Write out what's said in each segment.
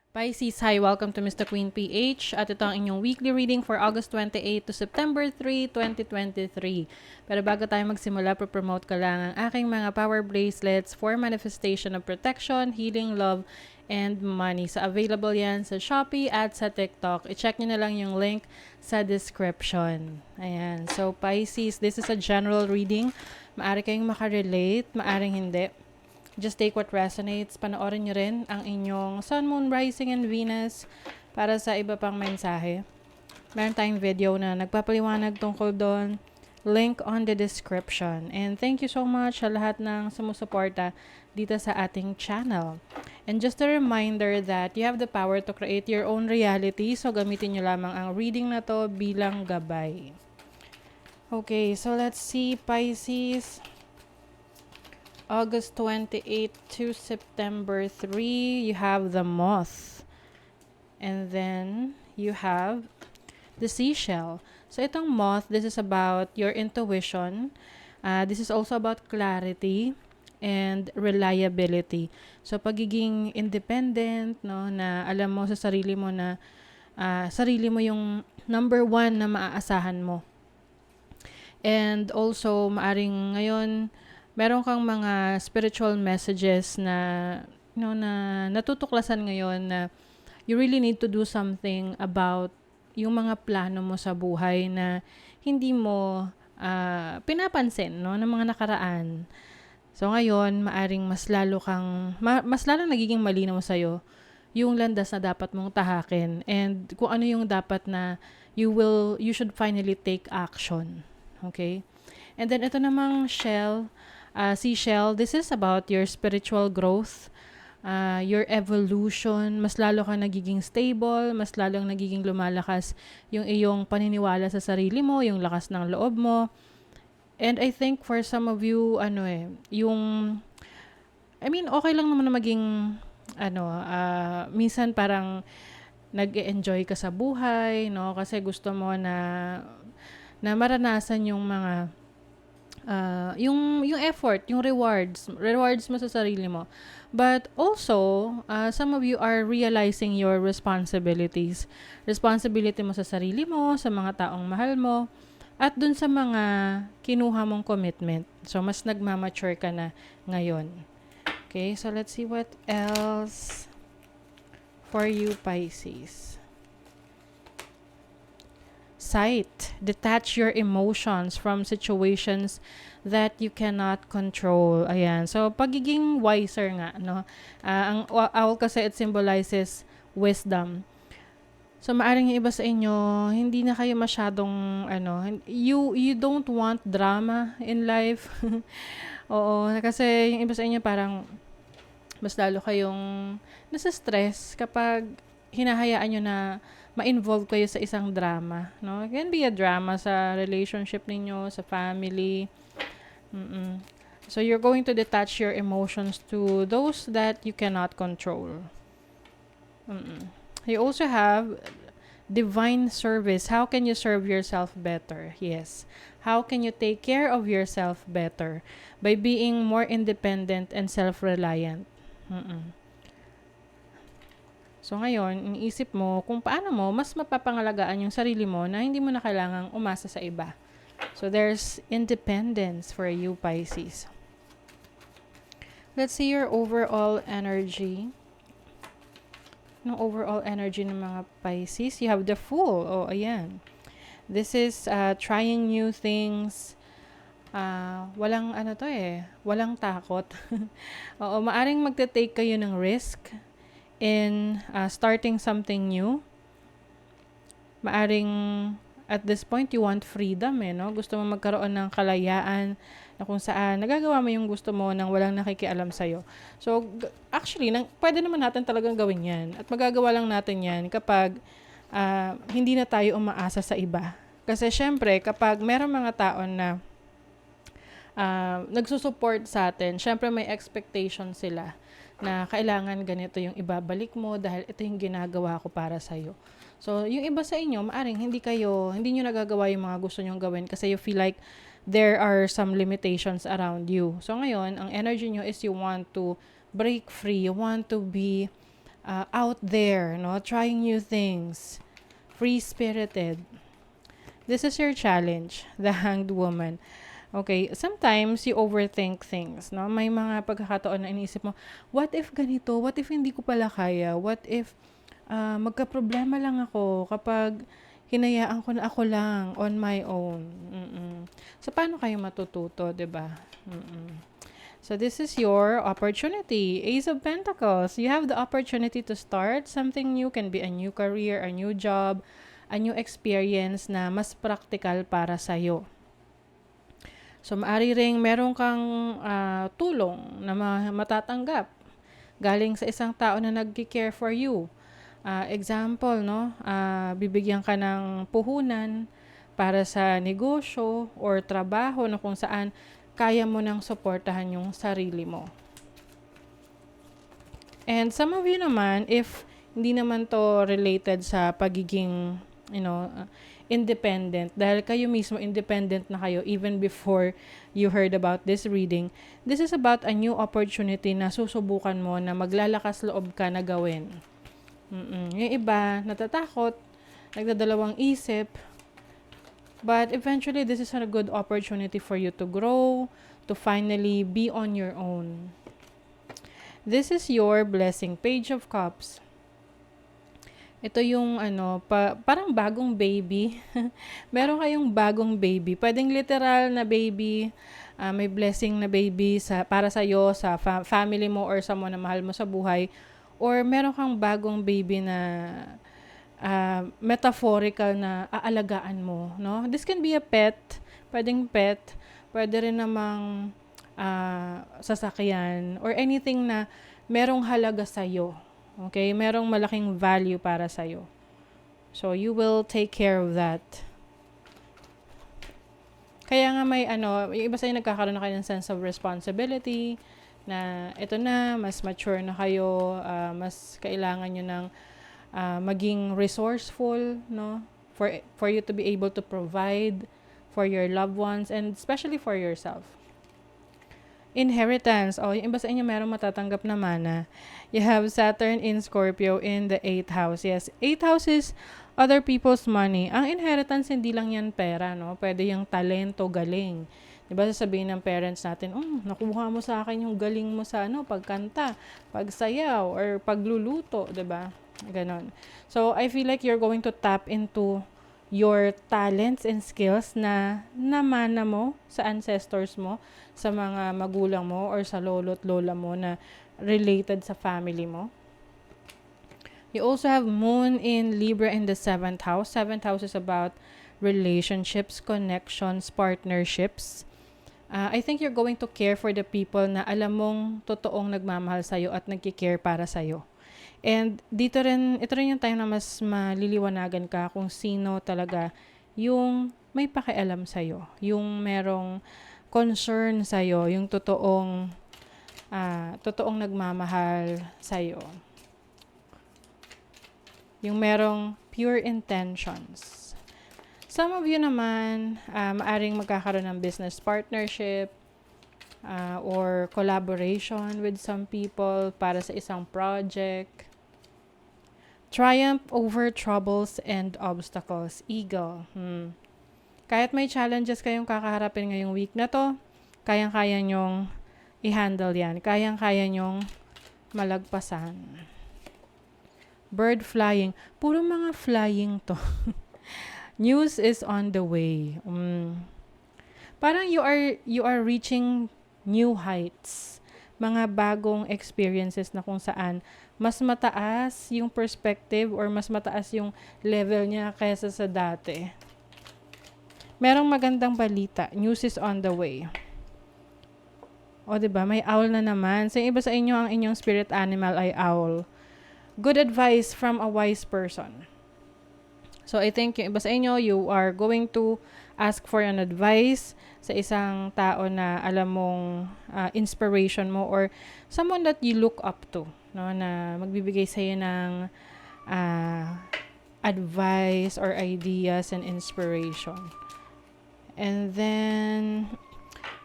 Pisces, hi! Welcome to Mr. Queen PH at ito ang inyong weekly reading for August 28 to September 3, 2023. Pero bago tayo magsimula, promote ko lang ang aking mga power bracelets for manifestation of protection, healing, love, and money. So available yan sa Shopee at sa TikTok. I-check nyo na lang yung link sa description. Ayan. So Pisces, this is a general reading. Maari kayong makarelate, maaring hindi. Just take what resonates. Panoorin nyo rin ang inyong Sun, Moon, Rising, and Venus para sa iba pang mensahe. Meron tayong video na nagpapaliwanag tungkol doon. Link on the description. And thank you so much sa lahat ng sumusuporta dito sa ating channel. And just a reminder that you have the power to create your own reality. So gamitin nyo lamang ang reading na to bilang gabay. Okay, so let's see, Pisces. August 28 to September 3, you have the moth. And then, you have the seashell. So, itong moth, this is about your intuition. This is also about clarity and reliability. So, pagiging independent, no, na alam mo sa sarili mo na sarili mo yung number one na maaasahan mo. And also, maaring ngayon, meron kang mga spiritual messages na na natutuklasan ngayon na you really need to do something about yung mga plano mo sa buhay na hindi mo pinapansin ng mga nakaraan. So ngayon, maaring mas lalo nagiging malinaw sa iyo yung landas na dapat mong tahakin and kung ano yung dapat na you should finally take action. Okay? And then ito namang seashell, this is about your spiritual growth, your evolution, mas lalo ka nagiging stable, mas lalong nagiging lumalakas yung iyong paniniwala sa sarili mo, yung lakas ng loob mo. And I think for some of you, okay lang naman na maging, minsan parang nag-e-enjoy ka sa buhay, no? Kasi gusto mo na maranasan yung mga yung effort, yung rewards mo sa sarili mo. But also, some of you are realizing your responsibilities. Responsibility mo sa sarili mo, sa mga taong mahal mo, at dun sa mga kinuha mong commitment. So, mas nagmamature ka na ngayon. Okay, so let's see what else for you, Pisces. Sight. Detach your emotions from situations that you cannot control. Ayan. So, pagiging wiser nga, no? Ang owl kasi it symbolizes wisdom. So, maaring yung iba sa inyo, hindi na kayo masyadong, you don't want drama in life. Oo, kasi yung iba sa inyo parang mas lalo kayong nasa stress kapag hinahayaan nyo na ma-involve kayo sa isang drama, no? It can be a drama sa relationship ninyo, sa family. So you're going to detach your emotions to those that you cannot control. You also have divine service. How can you serve yourself better? Yes. How can you take care of yourself better? By being more independent and self-reliant. So ngayon, iniisip mo kung paano mo mas mapapangalagaan yung sarili mo na hindi mo na kailangang umasa sa iba. So there's independence for you, Pisces. Let's see your overall energy. No overall energy ng mga Pisces. You have the Fool. Oh, ayan. This is trying new things. Walang walang takot. Oo, maaring magte-take kayo ng risk in starting something new. Maaring at this point you want freedom, no? Gusto mo magkaroon ng kalayaan na kung saan nagagawa mo yung gusto mo nang walang nakikialam sa'yo. So, actually, pwede naman natin talagang gawin yan. At magagawa lang natin yan kapag hindi na tayo umaasa sa iba. Kasi syempre, kapag merong mga tao na nagsusupport sa atin, syempre may expectation sila na kailangan ganito yung ibabalik mo dahil ito yung ginagawa ko para sa'yo. So, yung iba sa inyo, maaring hindi nyo nagagawa yung mga gusto nyong gawin kasi you feel like there are some limitations around you. So, ngayon, ang energy nyo is you want to break free, you want to be out there, no? Trying new things, free-spirited. This is your challenge, the Hanged Woman. Okay, sometimes you overthink things, no? May mga pagkakataon na iniisip mo, what if ganito? What if hindi ko pala kaya? What if magka-problema lang ako kapag hinayaan ko na ako lang on my own? So, paano kayo matututo, 'di ba? So, this is your opportunity. Ace of Pentacles. You have the opportunity to start something new. Can be a new career, a new job, a new experience na mas practical para sa'yo. So, maari ring meron kang tulong na matatanggap galing sa isang tao na nagki-care for you. Example, no? Bibigyan ka ng puhunan para sa negosyo or trabaho na kung saan kaya mo nang suportahan yung sarili mo. And some of you naman, if hindi naman to related sa pagiging, independent, dahil kayo mismo independent na kayo even before you heard about this reading, this is about a new opportunity na susubukan mo na maglalakas loob ka na gawin. Yung iba, natatakot, nagdadalawang isip, but eventually, this is a good opportunity for you to grow, to finally be on your own. This is your blessing, Page of Cups. Ito yung parang bagong baby. Meron kayong bagong baby. Pwedeng literal na baby, may blessing na baby para sa'yo, sa family mo, or someone na mahal mo sa buhay. Or meron kang bagong baby na metaphorical na aalagaan mo, no? This can be a pet, pwedeng pet, pwede rin namang sasakyan, or anything na merong halaga sa'yo. Okay? Merong malaking value para sa'yo. So, you will take care of that. Kaya nga may yung iba sa'yo nagkakaroon na kayo ng sense of responsibility, na ito na, mas mature na kayo, mas kailangan nyo ng maging resourceful, no? For you to be able to provide for your loved ones and especially for yourself. Inheritance. Yung iba sa inyo merong matatanggap na mana. You have Saturn in Scorpio in the 8th house. Yes, 8th house is other people's money. Ang inheritance, hindi lang yan pera, no? Pwede yung talento, galing. Diba sasabihin ng parents natin, nakuha mo sa akin yung galing mo sa pagkanta, pagsayaw, or pagluluto, diba? Ganon. So, I feel like you're going to tap into your talents and skills na namana mo sa ancestors mo, sa mga magulang mo, or sa lolo't lola mo na related sa family mo. You also have Moon in Libra in the 7th house. 7th house is about relationships, connections, partnerships. I think you're going to care for the people na alam mong totoong nagmamahal sa'yo at nagkikare para sa'yo. And ito rin yung time na mas maliliwanagan ka kung sino talaga yung may pakialam sa'yo, yung merong concern sa'yo, yung totoong nagmamahal sa'yo. Yung merong pure intentions. Some of you naman, maaring magkakaroon ng business partnership, or collaboration with some people para sa isang project. Triumph over troubles and obstacles. Eagle. Kahit may challenges kayong kakaharapin ngayong week na to, kayang-kaya nyong i-handle yan. Kayang-kaya nyong malagpasan. Bird flying. Puro mga flying to. News is on the way. Parang you are reaching new heights. Mga bagong experiences na kung saan mas mataas yung perspective or mas mataas yung level niya kaysa sa dati. Merong magandang balita. News is on the way. Diba? May owl na naman. Sa iba sa inyo, ang inyong spirit animal ay owl. Good advice from a wise person. So, I think yung iba sa inyo, you are going to ask for an advice sa isang tao na alam mong inspiration mo or someone that you look up to, no, na magbibigay sa'yo ng advice or ideas and inspiration. And then,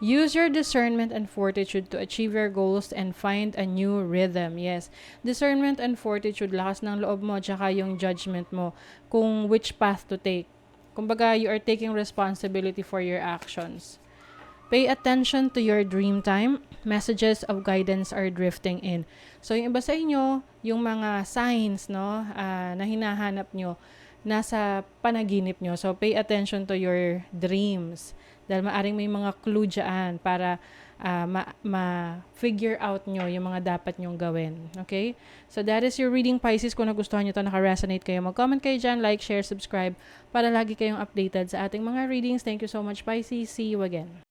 Use your discernment and fortitude to achieve your goals and find a new rhythm. Yes, discernment and fortitude, lakas ng loob mo, tsaka yung judgment mo kung which path to take. Kumbaga, you are taking responsibility for your actions. Pay attention to your dream time. Messages of guidance are drifting in. So, yung iba sa inyo, yung mga signs, no, na hinahanap nyo, nasa panaginip nyo. So, pay attention to your dreams. Dahil maaring may mga clue dyan para ma-figure out nyo yung mga dapat nyong gawin. Okay? So, that is your reading, Pisces. Kung nagustuhan nyo ito, naka-resonate kayo, mag-comment kayo dyan, like, share, subscribe, para lagi kayong updated sa ating mga readings. Thank you so much, Pisces. See you again.